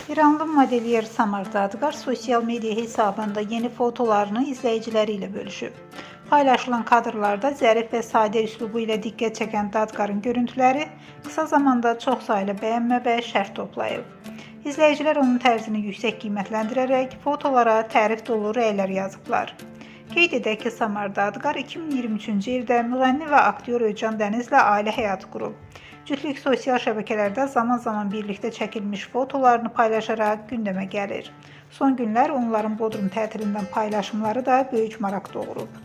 İranlı modelyer Samar Dadgar sosyal medya hesabında yeni fotolarını izleyicileriyle bölüşüb. Paylaşılan kadrlarda zərif və sadə üslubu ilə diqqət çəkən Dadgarın görüntüləri qısa zamanda çox saylı bəyənmə və şərh toplayıb. İzləyicilər onun tərzini yüksək qiymətləndirərək fotolara tərif dolu rəylər yazıblar. Qeyd edək ki, Samar Dadgar 2023-cü ildə müğənni və aktyor Özcan Dənizlə ailə həyatı qurub. Cütlük sosial şəbəkələrdə zaman-zaman birlikdə çəkilmiş fotolarını paylaşaraq gündəmə gəlir. Son günlər onların Bodrum tətilindən paylaşımları da böyük maraq doğurub.